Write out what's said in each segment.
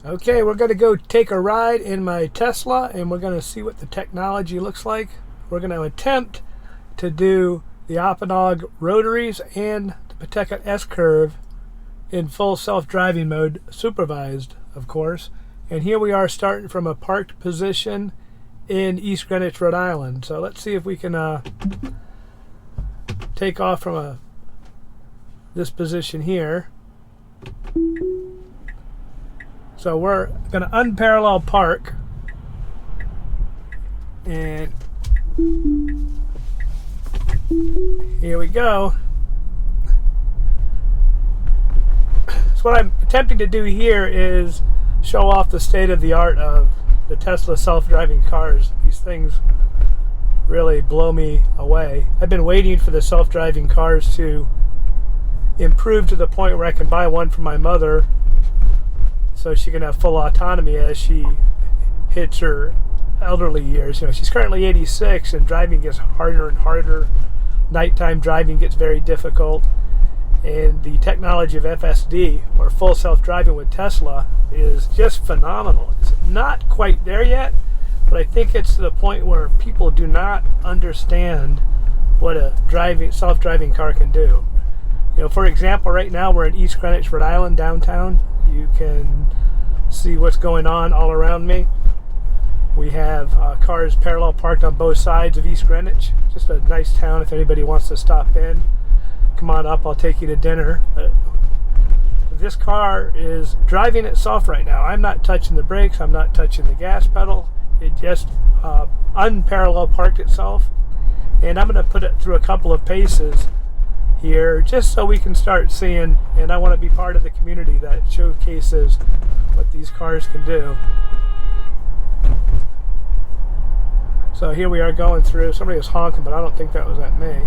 Okay, we're going to go take a ride in my Tesla and we're going to see what the technology looks like. We're going to attempt to do the Apponaug Rotaries and the Pawtucket S-Curve in full self-driving mode, supervised, of course. And here we are starting from a parked position in East Greenwich, Rhode Island. So let's see if we can take off from this position here. So we're going to unparallel park, and here we go. So what I'm attempting to do here is show off the state of the art of the Tesla self-driving cars. These things really blow me away. I've been waiting for the self-driving cars to improve to the point where I can buy one for my mother so she can have full autonomy as she hits her elderly years. You know, she's currently 86 and driving gets harder and harder. Nighttime driving gets very difficult. And the technology of FSD, or full self-driving with Tesla, is just phenomenal. It's not quite there yet, but I think it's to the point where people do not understand what a self-driving car can do. You know, for example, right now we're in East Greenwich, Rhode Island, downtown. You can see what's going on all around me. We have cars parallel parked on both sides of East Greenwich. Just a nice town if anybody wants to stop in. Come on up, I'll take you to dinner. This car is driving itself right now. I'm not touching the brakes, I'm not touching the gas pedal. It just unparallel parked itself. And I'm going to put it through a couple of paces here just so we can start seeing, and I want to be part of the community that showcases what these cars can do. So here we are going through. Somebody was honking, but I don't think that was at me.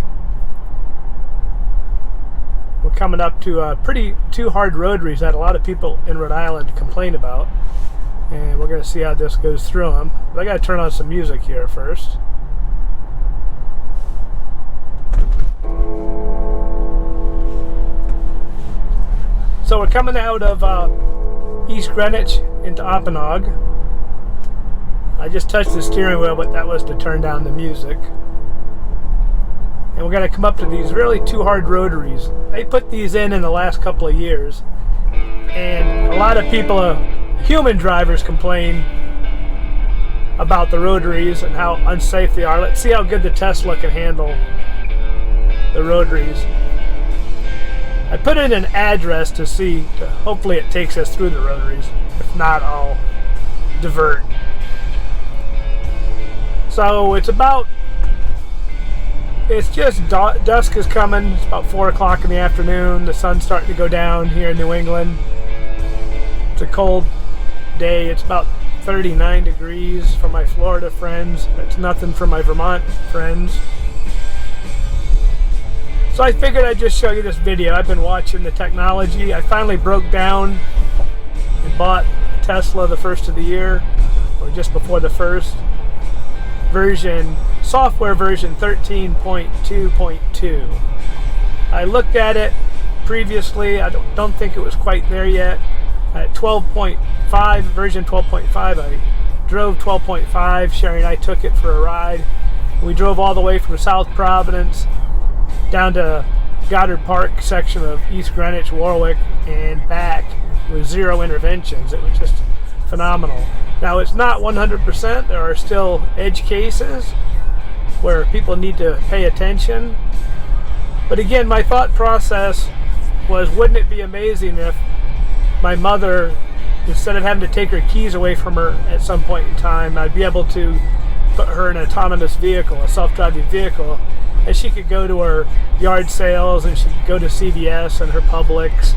We're coming up to two hard rotaries that a lot of people in Rhode Island complain about, and we're going to see how this goes through them. But I got to turn on some music here first. So we're coming out of East Greenwich into Apponaug. I just touched the steering wheel, but that was to turn down the music. And we're going to come up to these really two hard rotaries. They put these in the last couple of years. And a lot of people, human drivers, complain about the rotaries and how unsafe they are. Let's see how good the Tesla can handle the rotaries. I put in an address to see, hopefully it takes us through the rotaries. If not, I'll divert. So it's just dusk is coming. It's about 4 o'clock in the afternoon. The sun's starting to go down here in New England. It's a cold day. It's about 39 degrees for my Florida friends. That's nothing for my Vermont friends. So I figured I'd just show you this video. I've been watching the technology. I finally broke down and bought a Tesla the first of the year, or just before the first. Software version 13.2.2. I looked at it previously. I don't think it was quite there yet. At 12.5, version 12.5, I drove 12.5. Sherry and I took it for a ride. We drove all the way from South Providence down to Goddard Park section of East Greenwich, Warwick, and back with zero interventions. It was just phenomenal. Now, it's not 100%. There are still edge cases where people need to pay attention. But again, my thought process was, wouldn't it be amazing if my mother, instead of having to take her keys away from her at some point in time, I'd be able to put her in an autonomous vehicle, a self-driving vehicle, and she could go to her yard sales and she could go to CVS and her Publix,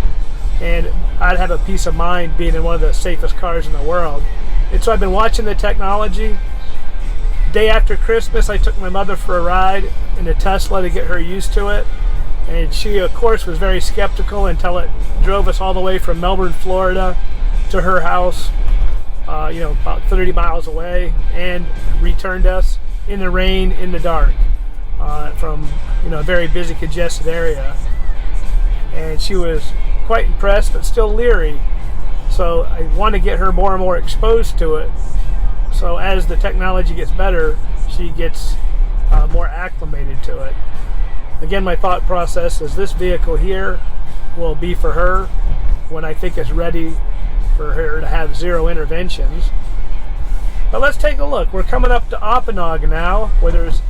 and I'd have a peace of mind being in one of the safest cars in the world. And so I've been watching the technology. Day after Christmas, I took my mother for a ride in a Tesla to get her used to it. And she, of course, was very skeptical until it drove us all the way from Melbourne, Florida to her house, about 30 miles away, and returned us in the rain, in the dark, from a very busy, congested area. And she was quite impressed, but still leery. So I want to get her more and more exposed to it. So as the technology gets better, she gets more acclimated to it. Again, my thought process is this vehicle here will be for her when I think it's ready for her to have zero interventions. But let's take a look. We're coming up to Apponaug now, where there's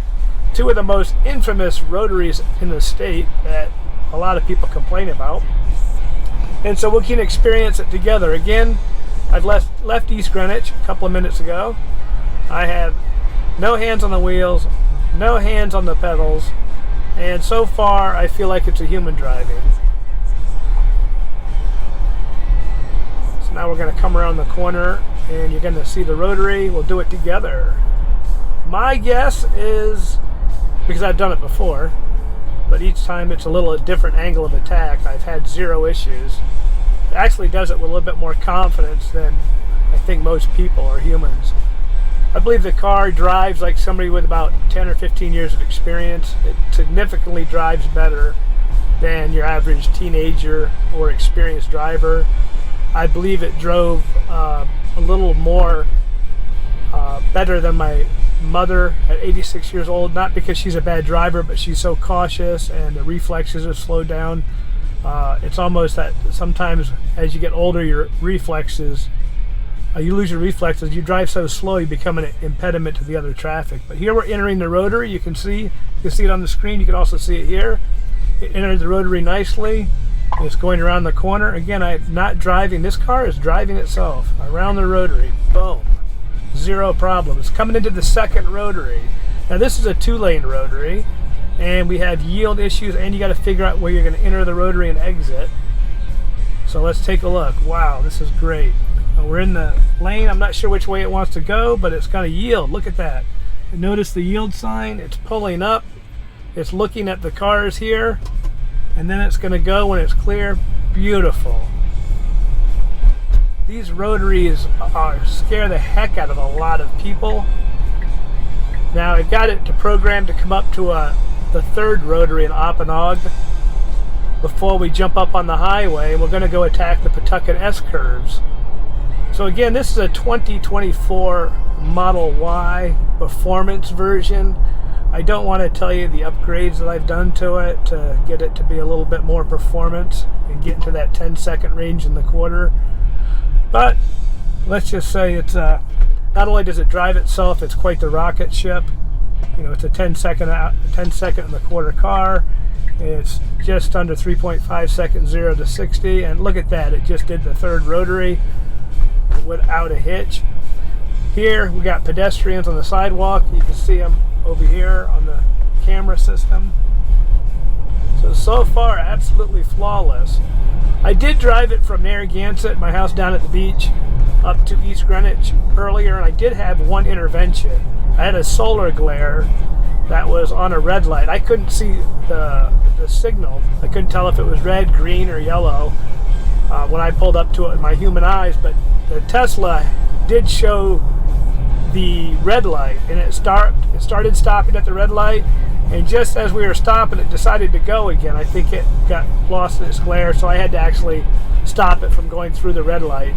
two of the most infamous rotaries in the state that a lot of people complain about. And so we can experience it together. Again, I've left East Greenwich a couple of minutes ago. I have no hands on the wheels, no hands on the pedals, and so far I feel like it's a human driving. So now we're going to come around the corner and you're going to see the rotary. We'll do it together. My guess is, because I've done it before, but each time it's a little different angle of attack, I've had zero issues. It actually does it with a little bit more confidence than I think most people or humans. I believe the car drives like somebody with about 10 or 15 years of experience. It significantly drives better than your average teenager or experienced driver. I believe it drove a little more better than my mother at 86 years old, not because she's a bad driver, but she's so cautious and the reflexes are slowed down. It's almost that sometimes as you get older, your reflexes, you lose your reflexes. You drive so slow, you become an impediment to the other traffic. But here we're entering the rotary. You can see it on the screen. You can also see it here. It entered the rotary nicely. It's going around the corner. Again, I'm not driving. This car is driving itself around the rotary. Boom. Zero problem. It's coming into the second rotary. Now this is a 2-lane rotary, and we have yield issues, and you got to figure out where you're going to enter the rotary and exit. So let's take a look. Wow, this is great. We're in the lane. I'm not sure which way it wants to go, but it's got a yield. Look at that. And notice the yield sign. It's pulling up. It's looking at the cars here, and then it's going to go when it's clear. Beautiful. These rotaries scare the heck out of a lot of people. Now I've got it to program to come up to the third rotary in Apponaug before we jump up on the highway, and we're going to go attack the Pawtucket S-Curves. So again, this is a 2024 Model Y performance version. I don't want to tell you the upgrades that I've done to it to get it to be a little bit more performance and get into that 10-second range in the quarter. But let's just say it's not only does it drive itself, it's quite the rocket ship. You know, it's a 10-second in the quarter car. It's just under 3.5 seconds 0 to 60, and look at that, it just did the third rotary without a hitch. Here we got pedestrians on the sidewalk. You can see them over here on the camera system. So far absolutely flawless. I did drive it from Narragansett, my house down at the beach, up to East Greenwich earlier, and I did have one intervention. I had a solar glare that was on a red light. I couldn't see the signal. I couldn't tell if it was red, green, or yellow when I pulled up to it with my human eyes, but the Tesla did show the red light, and it started stopping at the red light, and just as we were stopping, it decided to go again. I think it got lost in its glare, so I had to actually stop it from going through the red light.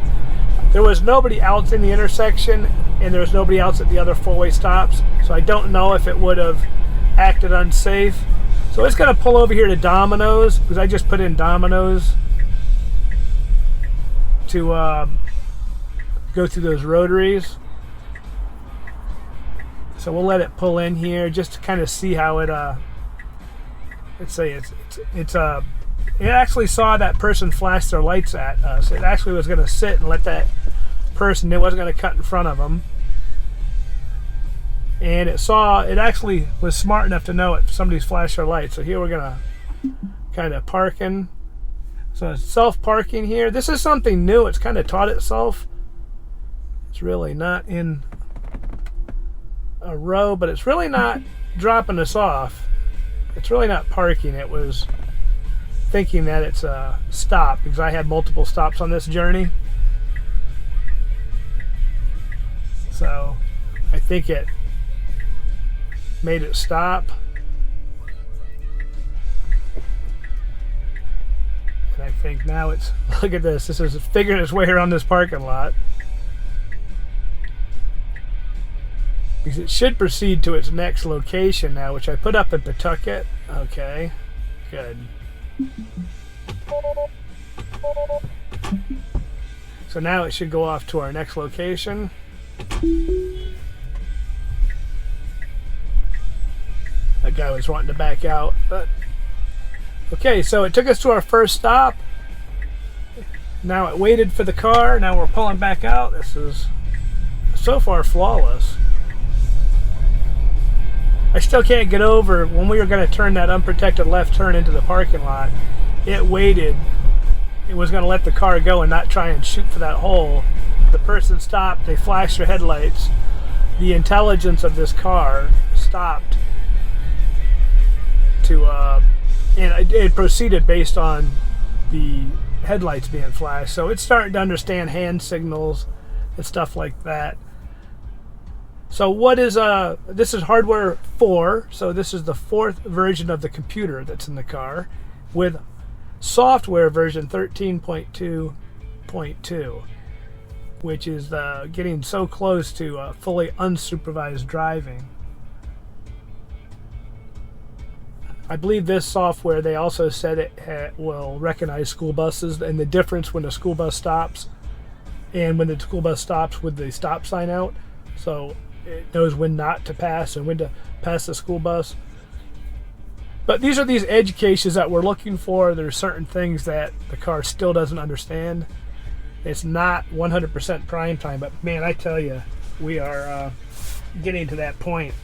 There was nobody else in the intersection, and there was nobody else at the other four-way stops, so I don't know if it would have acted unsafe. So it's going to pull over here to Domino's, because I just put in Domino's to go through those rotaries. So we'll let it pull in here just to kind of see how it it actually saw that person flash their lights at us. It actually was going to sit and let that person, it wasn't going to cut in front of them. And it actually was smart enough to know if somebody's flashed their lights. So here we're going to kind of parking. So it's self-parking here. This is something new. It's kind of taught itself. It's really not in a row, but it's really not dropping us off. It's really not parking. It was thinking that it's a stop, because I had multiple stops on this journey. So I think it made it stop. And I think. Now it's, look at this. This is figuring its way around this parking lot. Because it should proceed to its next location now, which I put up in Pawtucket. Okay, good. So now it should go off to our next location. That guy was wanting to back out, but okay, so it took us to our first stop. Now it waited for the car. Now we're pulling back out. This is so far flawless. I still can't get over when we were going to turn that unprotected left turn into the parking lot. It waited. It was going to let the car go and not try and shoot for that hole. The person stopped. They flashed their headlights. The intelligence of this car stopped to, and it proceeded based on the headlights being flashed. So it's starting to understand hand signals and stuff like that. So what is this is hardware 4, so this is the 4th version of the computer that's in the car with software version 13.2.2, which is getting so close to fully unsupervised driving. I believe this software, they also said it will recognize school buses and the difference when the school bus stops and when the school bus stops with the stop sign out. So it knows when not to pass and when to pass the school bus. But these are these edge cases that we're looking for. There's certain things that the car still doesn't understand. It's not 100% prime time, but man, I tell you, we are getting to that point.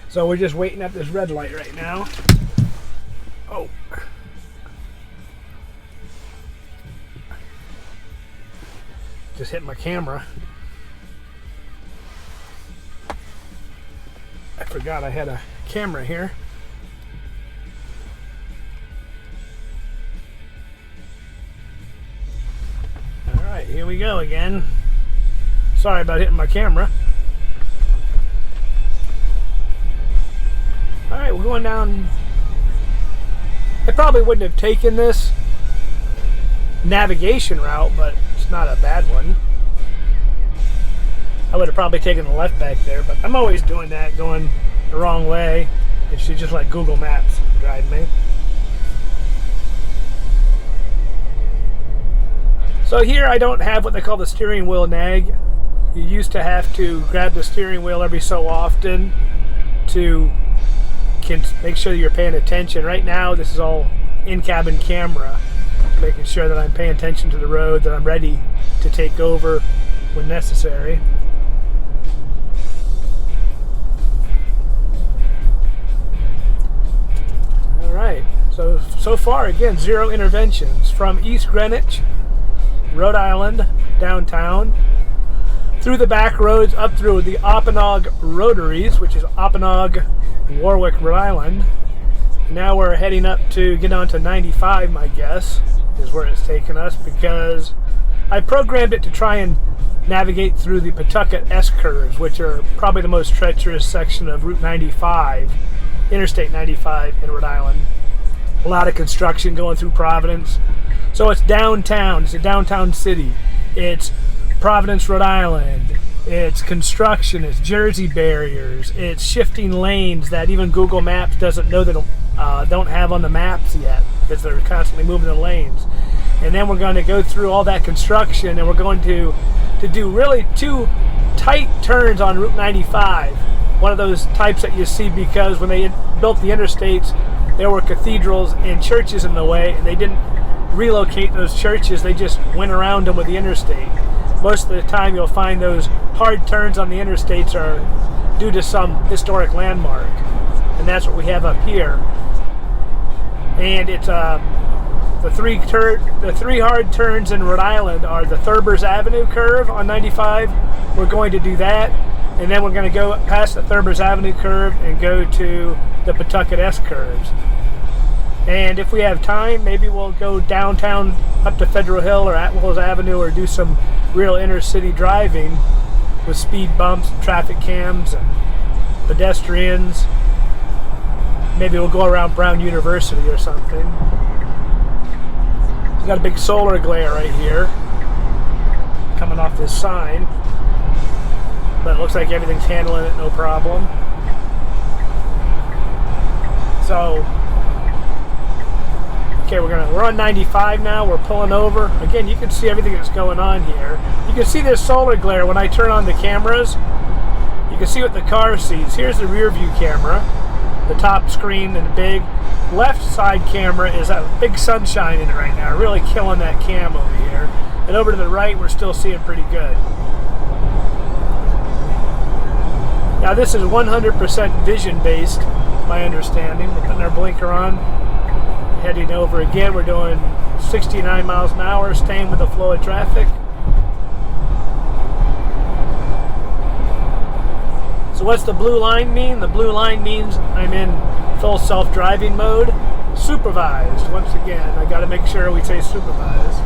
So we're just waiting at this red light right now. Oh. Just hit my camera. I forgot I had a camera here. All right, here we go again. Sorry about hitting my camera. All right, we're going down. I probably wouldn't have taken this navigation route, but it's not a bad one. I would have probably taken the left back there, but I'm always doing that, going the wrong way. It should just let Google Maps guide me. So here I don't have what they call the steering wheel nag. You used to have to grab the steering wheel every so often to make sure that you're paying attention. Right now, this is all in-cabin camera, making sure that I'm paying attention to the road, that I'm ready to take over when necessary. All right, so far, again, 0 interventions from East Greenwich, Rhode Island, downtown, through the back roads up through the Apponaug Rotaries, which is Apponaug, Warwick, Rhode Island. Now we're heading up to get onto 95, my guess, is where it's taking us, because I programmed it to try and navigate through the Pawtucket S-Curves, which are probably the most treacherous section of Route 95, Interstate 95 in Rhode Island. A lot of construction going through Providence. So it's downtown, it's a downtown city. It's Providence, Rhode Island. It's construction, it's Jersey barriers, it's shifting lanes that even Google Maps doesn't know that don't have on the maps yet, because they're constantly moving the lanes. And then we're going to go through all that construction, and we're going to do really 2 tight turns on Route 95. One of those types that you see because when they built the interstates, there were cathedrals and churches in the way, and they didn't relocate those churches, they just went around them with the interstate. Most of the time you'll find those hard turns on the interstates are due to some historic landmark. And that's what we have up here. And it's the three hard turns in Rhode Island are the Thurbers Avenue Curve on 95. We're going to do that. And then we're going to go past the Thurbers Avenue Curve and go to the Pawtucket S-Curves. And if we have time, maybe we'll go downtown up to Federal Hill or Attleboro Avenue or do some real inner city driving with speed bumps, and traffic cams, and pedestrians. Maybe we'll go around Brown University or something. We've got a big solar glare right here coming off this sign, but it looks like everything's handling it no problem. So, okay, we're on 95 now. We're pulling over. Again, you can see everything that's going on here. You can see this solar glare when I turn on the cameras. You can see what the car sees. Here's the rear view camera, the top screen, and the big left side camera is a big sunshine in it right now, really killing that cam over here. And over to the right, we're still seeing pretty good. Now this is 100% vision based, my understanding. We're putting our blinker on, heading over again. We're doing 69 miles an hour, staying with the flow of traffic. So what's the blue line mean? The blue line means I'm in full self-driving mode. Supervised, once again, I got to make sure we say supervised.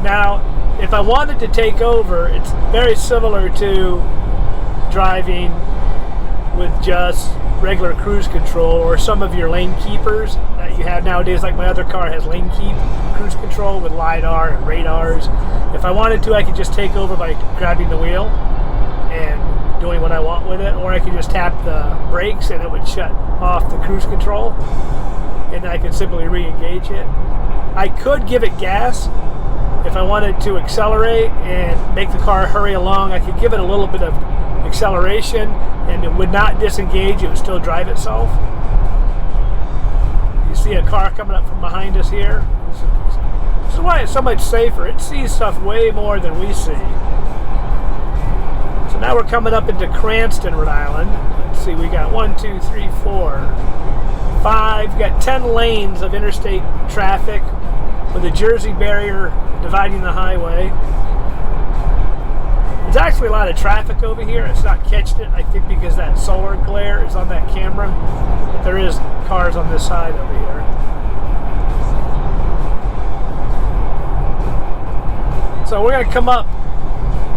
Now, if I wanted to take over, it's very similar to driving with just regular cruise control or some of your lane keepers that you have nowadays, like my other car has lane keep cruise control with LiDAR and radars. If I wanted to, I could just take over by grabbing the wheel and doing what I want with it, or I could just tap the brakes and it would shut off the cruise control, and then I could simply re-engage it. I could give it gas. If I wanted to accelerate and make the car hurry along, I could give it a little bit of acceleration and it would not disengage, it would still drive itself. You see a car coming up from behind us here. This is why it's so much safer. It sees stuff way more than we see. So now we're coming up into Cranston, Rhode Island. Let's see, we got 1, 2, 3, 4, 5. We got 10 lanes of interstate traffic with a Jersey barrier dividing the highway. There's actually a lot of traffic over here. It's not catching it, I think, because that solar glare is on that camera. But there is cars on this side over here. So we're going to come up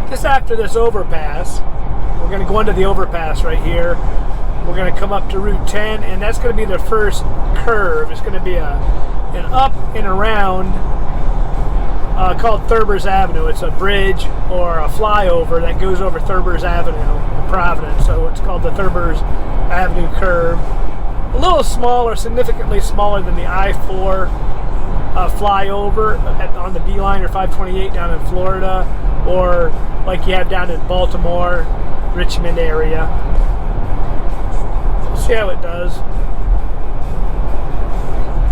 just after this overpass. We're going to go into the overpass right here. We're going to come up to Route 10, and that's going to be the first curve. It's going to be an up and around called Thurbers Avenue. It's a bridge or a flyover that goes over Thurbers Avenue in Providence. So it's called the Thurbers Avenue Curve. A little smaller, significantly smaller than the I-4 flyover on the B-line or 528 down in Florida, or like you have down in Baltimore, Richmond area. We'll see how it does.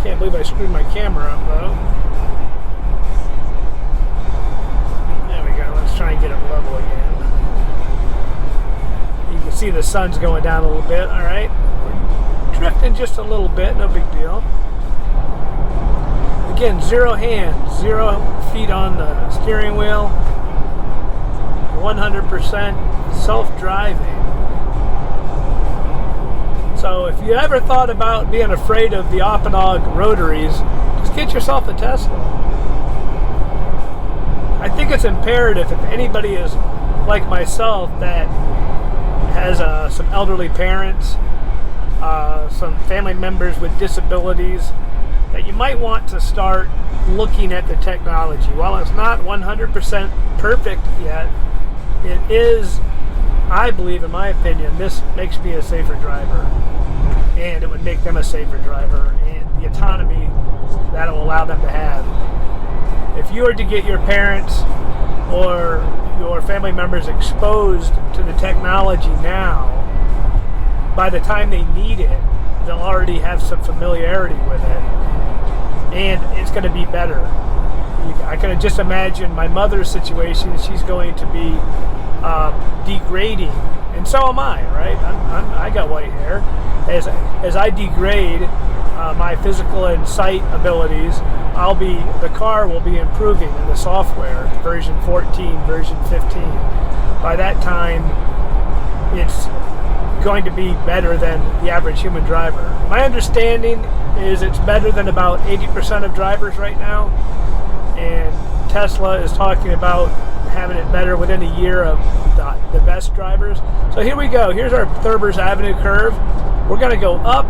Can't believe I screwed my camera up though. There we go. Let's try and get it level again. You can see the sun's going down a little bit. All right, we're drifting just a little bit. No big deal. Again, 0 hands, 0 feet on the steering wheel, 100% self-driving. So if you ever thought about being afraid of the Apponaug Rotaries, just get yourself a Tesla. I think it's imperative if anybody is like myself that has some elderly parents, some family members with disabilities, that you might want to start looking at the technology. While it's not 100% perfect yet, it is, I believe, in my opinion, this makes me a safer driver, and it would make them a safer driver, and the autonomy that will allow them to have. If you were to get your parents or your family members exposed to the technology now, by the time they need it, they'll already have some familiarity with it, and it's going to be better. I can just imagine my mother's situation. She's going to be degrading, and so am I, right? I got white hair. As I degrade my physical and sight abilities, the car will be improving in the software, version 14, version 15. By that time, it's going to be better than the average human driver. My understanding is it's better than about 80% of drivers right now, and Tesla is talking about having it better within a year of the best drivers. So here we go. Here's our Thurbers Avenue curve. We're going to go up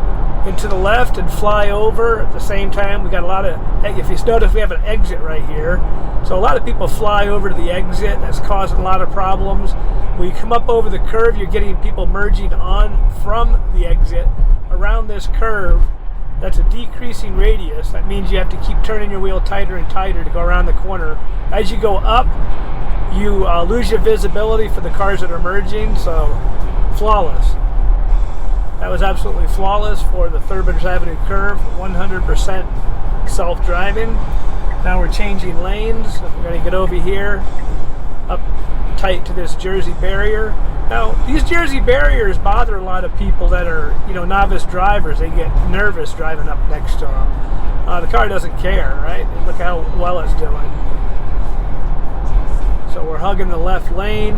and to the left and fly over at the same time. We got a lot of, if you notice, we have an exit right here. So a lot of people fly over to the exit. That's causing a lot of problems. When you come up over the curve, you're getting people merging on from the exit around this curve. That's a decreasing radius. That means you have to keep turning your wheel tighter and tighter to go around the corner. As you go up, you lose your visibility for the cars that are merging, so flawless. That was absolutely flawless for the Thurbers Avenue curve, 100% self-driving. Now we're changing lanes. We're going to get over here, up tight to this Jersey barrier. Now, these Jersey barriers bother a lot of people that are, novice drivers. They get nervous driving up next to them. The car doesn't care, right? Look how well it's doing. So we're hugging the left lane.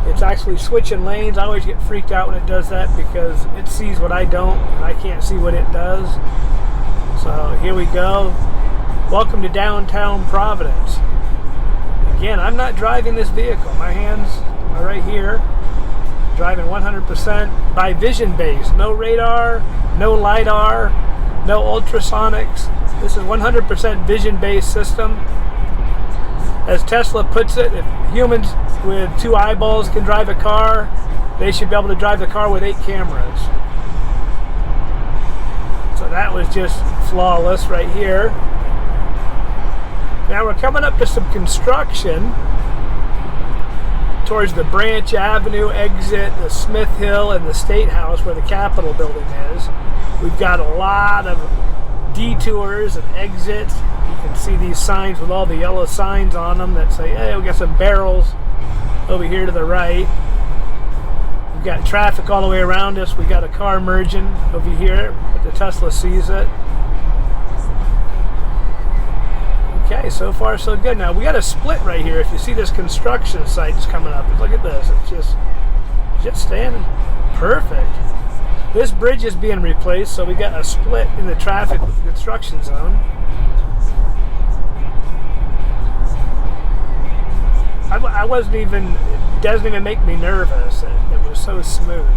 It's actually switching lanes. I always get freaked out when it does that because it sees what I don't and I can't see what it does. So here we go. Welcome to downtown Providence. Again, I'm not driving this vehicle. My hands are right here. Driving 100% by vision based. No radar, no LiDAR, no ultrasonics. This is 100% vision based system. As Tesla puts it, if humans with 2 eyeballs can drive a car, they should be able to drive the car with 8 cameras. So that was just flawless right here. Now we're coming up to some construction towards the Branch Avenue exit, the Smith Hill, and the State House where the Capitol building is. We've got a lot of detours and exits. You can see these signs with all the yellow signs on them that say, hey, we got some barrels over here to the right. We've got traffic all the way around us. We got a car merging over here, but the Tesla sees it. Okay, so far so good. Now we got a split right here. If you see this construction site that's coming up, look at this. It's just standing perfect. This bridge is being replaced, so we got a split in the traffic with the construction zone. I wasn't even, it doesn't even make me nervous. It was so smooth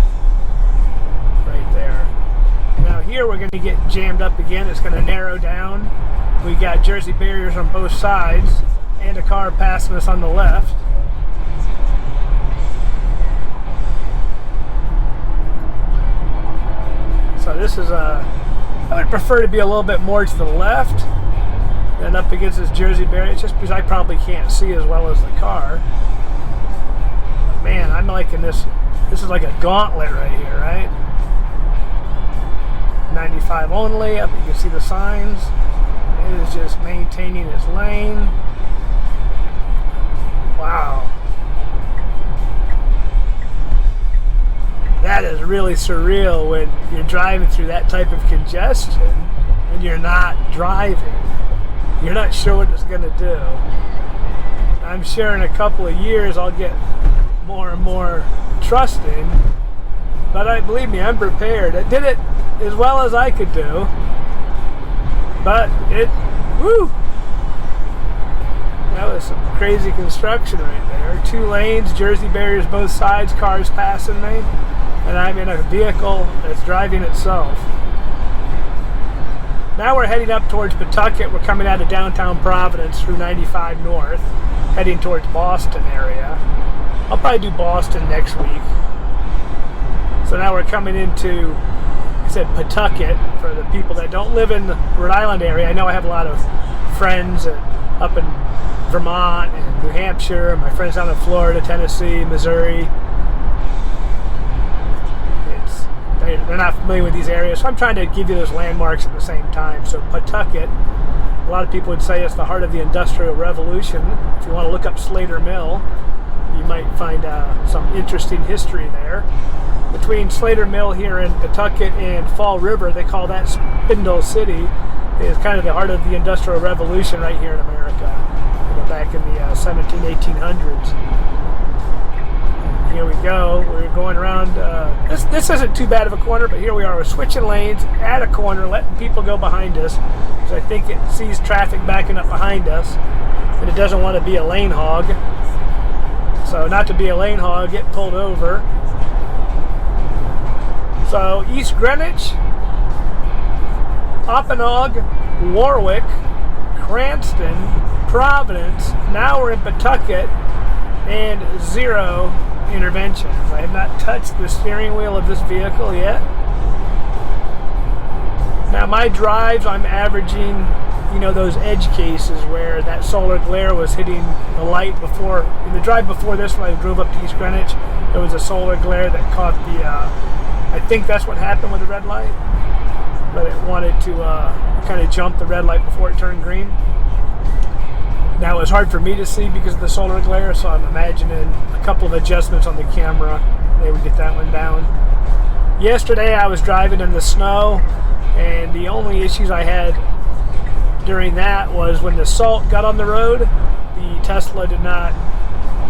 right there. Now here we're going to get jammed up again. It's going to narrow down. We got Jersey barriers on both sides and a car passing us on the left. So this is I would prefer to be a little bit more to the left than up against this Jersey barrier, just because I probably can't see as well as the car. But man, I'm liking this. This is like a gauntlet right here, right? 95 only, up you can see the signs. It is just maintaining its lane. Wow. That is really surreal when you're driving through that type of congestion and you're not driving. You're not sure what it's going to do. I'm sure in a couple of years I'll get more and more trusting, but believe me, I'm prepared. I did it as well as I could do, but that was some crazy construction right there. 2 lanes, Jersey barriers both sides, cars passing me, and I'm in a vehicle that's driving itself. Now we're heading up towards Pawtucket. We're coming out of downtown Providence through 95 North, heading towards Boston area. I'll probably do Boston next week. So now we're coming into, I said Pawtucket, for the people that don't live in the Rhode Island area. I know I have a lot of friends up in Vermont and New Hampshire, my friends down in Florida, Tennessee, Missouri. They're not familiar with these areas, so I'm trying to give you those landmarks at the same time. So Pawtucket, a lot of people would say it's the heart of the Industrial Revolution. If you want to look up Slater Mill, you might find some interesting history there. Between Slater Mill here in Pawtucket and Fall River, they call that Spindle City. It's kind of the heart of the Industrial Revolution right here in America, back in the 1800s. Here we go. We're going around. This isn't too bad of a corner, but here we are. We're switching lanes at a corner, letting people go behind us, because I think it sees traffic backing up behind us. and it doesn't want to be a lane hog. So not to be a lane hog, get pulled over. So East Greenwich, Apponaug, Warwick, Cranston, Providence. Now we're in Pawtucket, and 0 interventions. I have not touched the steering wheel of this vehicle yet. Now my drives, I'm averaging, you know, those edge cases where that solar glare was hitting the light before. In the drive before this, when I drove up to East Greenwich, there was a solar glare that caught the, I think that's what happened with the red light, but it wanted to kind of jump the red light before it turned green. Now it was hard for me to see because of the solar glare, so I'm imagining a couple of adjustments on the camera, they would get that one down. Yesterday I was driving in the snow, and the only issues I had during that was when the salt got on the road, the Tesla did not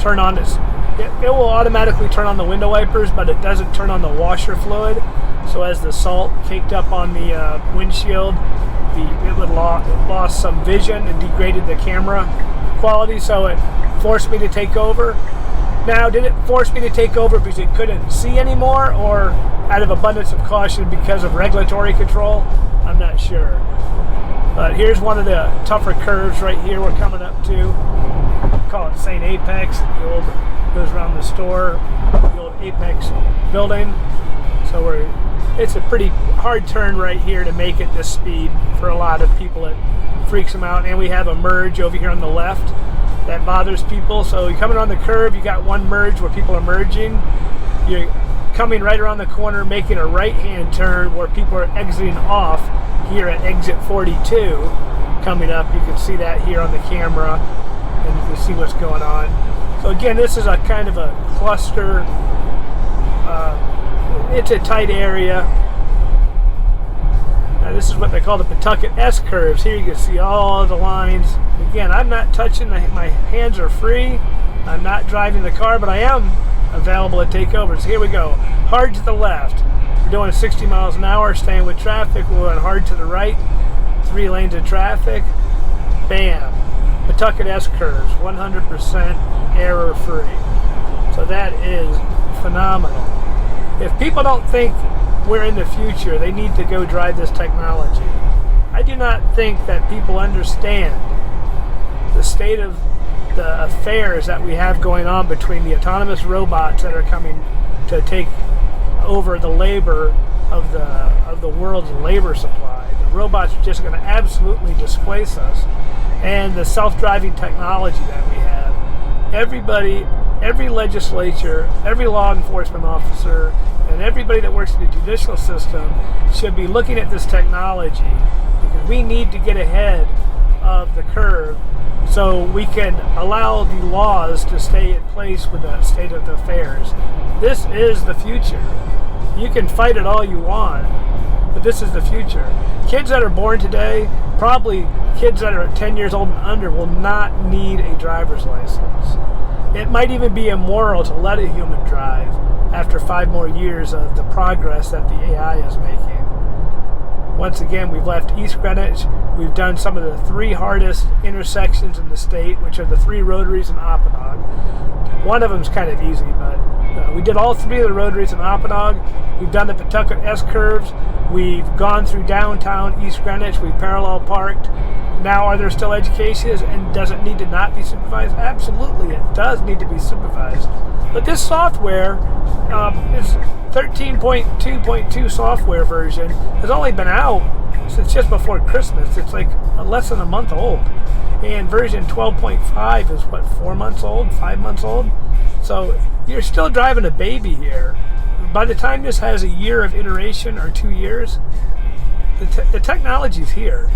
turn on its, it will automatically turn on the window wipers, but it doesn't turn on the washer fluid. So as the salt caked up on the windshield, it lost some vision and degraded the camera quality, so it forced me to take over. Now, did it force me to take over because it couldn't see anymore, or out of abundance of caution because of regulatory control? I'm not sure. But here's one of the tougher curves right here we're coming up to. Call it St. Apex. The old goes around the store, the old Apex building. So it's a pretty hard turn right here to make it this speed for a lot of people. It freaks them out. And we have a merge over here on the left that bothers people. So you're coming on the curve, you got one merge where people are merging. You're coming right around the corner, making a right-hand turn where people are exiting off here at exit 42 coming up. You can see that here on the camera, and you can see what's going on. So again, this is a kind of a cluster. It's a tight area. Now this is what they call the Pawtucket S-Curves. Here you can see all the lines. Again, I'm not touching, my hands are free. I'm not driving the car, but I am available to take over. So here we go. Hard to the left. We're doing 60 miles an hour, staying with traffic. We're going hard to the right. 3 lanes of traffic. Bam. Pawtucket S-Curves, 100% error-free. So that is phenomenal. If people don't think we're in the future, they need to go drive this technology. I do not think that people understand the state of the affairs that we have going on between the autonomous robots that are coming to take over the labor of the world's labor supply. The robots are just going to absolutely displace us, and the self-driving technology that we have. Everybody, every legislature, every law enforcement officer, and everybody that works in the judicial system should be looking at this technology, because we need to get ahead of the curve so we can allow the laws to stay in place with the state of the affairs. This is the future. You can fight it all you want, but this is the future. Kids that are born today, probably kids that are 10 years old and under, will not need a driver's license. It might even be immoral to let a human drive after 5 more years of the progress that the AI is making. Once again, we've left East Greenwich. We've done some of the 3 hardest intersections in the state, which are the 3 Rotaries and Apponaug. One of them is kind of easy, but we did all 3 of the Rotaries and Apponaug. We've done the Pawtucket S-Curves. We've gone through downtown East Greenwich. We've parallel parked. Now, are there still edge cases, and does it need to not be supervised? Absolutely, it does need to be supervised. But this software is 13.2.2 software version has only been out since just before Christmas. It's like less than a month old. And version 12.5 is what, 4 months old, 5 months old? So you're still driving a baby here. By the time this has a year of iteration or 2 years, the technology is here.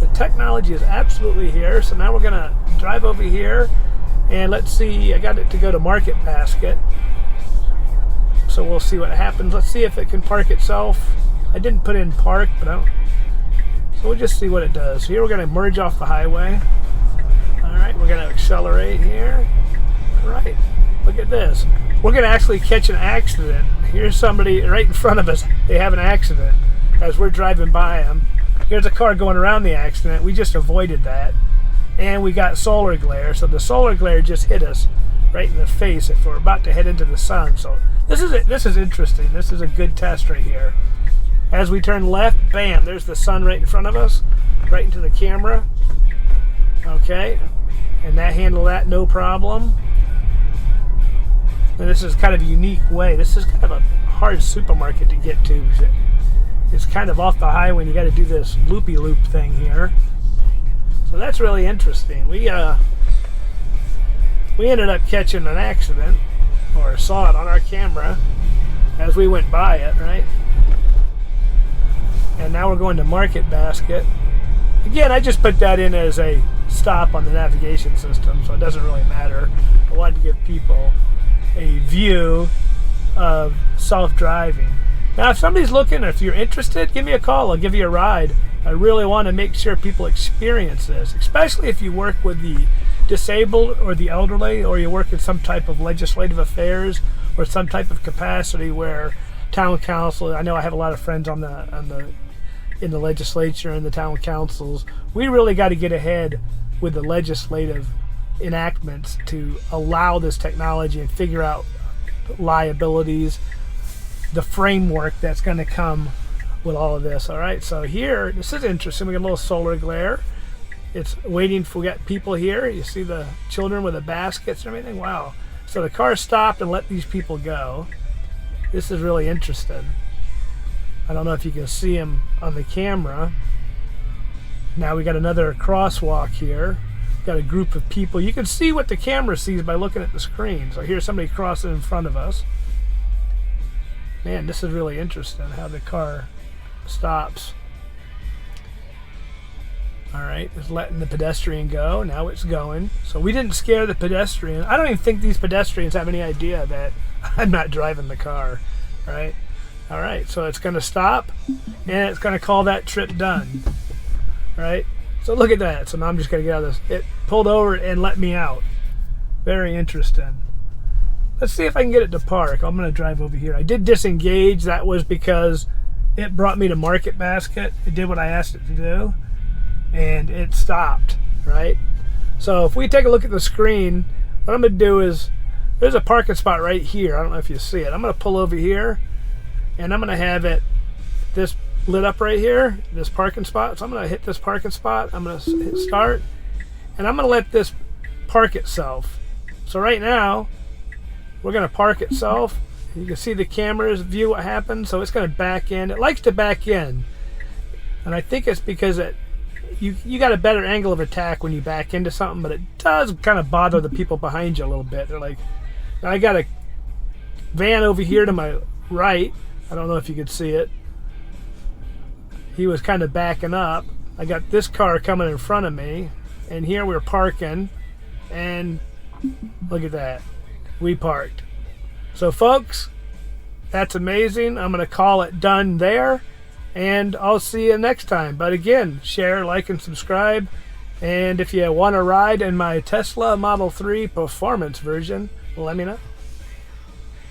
The technology is absolutely here. So now we're going to drive over here, and let's see. I got it to go to Market Basket. So we'll see what happens. Let's see if it can park itself. I didn't put in park, but I don't. So we'll just see what it does. Here we're going to merge off the highway. All right, we're going to accelerate here. All right, look at this. We're going to actually catch an accident. Here's somebody right in front of us. They have an accident as we're driving by them. Here's a car going around the accident. We just avoided that. and we got solar glare. So the solar glare just hit us right in the face if we're about to head into the sun. So this is interesting. This is a good test right here. As we turn left, bam, there's the sun right in front of us, right into the camera. Okay, and that handled that no problem. And this is kind of a unique way. This is kind of a hard supermarket to get to. It's kind of off the highway and you got to do this loopy-loop thing here. So that's really interesting. We ended up catching an accident, or saw it on our camera as we went by it, right? And now we're going to Market Basket. Again, I just put that in as a stop on the navigation system, so it doesn't really matter. I wanted to give people a view of self-driving. Now, if somebody's looking, if you're interested, give me a call. I'll give you a ride. I really want to make sure people experience this, especially if you work with the disabled or the elderly, or you work in some type of legislative affairs or some type of capacity where town council. I know I have a lot of friends in the legislature and the town councils. We really got to get ahead with the legislative enactments to allow this technology and figure out liabilities, the framework that's going to come with all of this. All right, so here, this is interesting. We got a little solar glare. It's waiting for, we got people here. You see the children with the baskets and everything. Wow. So the car stopped and let these people go. This is really interesting. I don't know if you can see them on the camera. Now we got another crosswalk here. Got a group of people. You can see what the camera sees by looking at the screen. So here's somebody crossing in front of us. Man, this is really interesting how the car stops. All right, it's letting the pedestrian go. Now it's going. So we didn't scare the pedestrian. I don't even think these pedestrians have any idea that I'm not driving the car, right? All right, so it's going to stop, and it's going to call that trip done, right? So look at that. So now I'm just going to get out of this. It pulled over and let me out. Very interesting. Let's see if I can get it to park. I'm going to drive over here. I did disengage. That was because it brought me to Market Basket. It did what I asked it to do, and it stopped, right? So if we take a look at the screen, what I'm going to do is, there's a parking spot right here. I don't know if you see it. I'm going to pull over here, and I'm going to have it, this lit up right here, this parking spot. So I'm going to hit this parking spot. I'm going to hit start, and I'm going to let this park itself. So right now, we're going to park itself. You can see the cameras view what happens. So it's going to back in. It likes to back in, and I think it's because you got a better angle of attack when you back into something, but it does kind of bother the people behind you a little bit. They're like, I got a van over here to my right. I don't know if you could see it. He was kind of backing up. I got this car coming in front of me, and here we're parking, and look at that. We parked. So folks, that's amazing. I'm going to call it done there, and I'll see you next time. But again, share, like, and subscribe. And if you want to ride in my Tesla Model 3 performance version, let me know.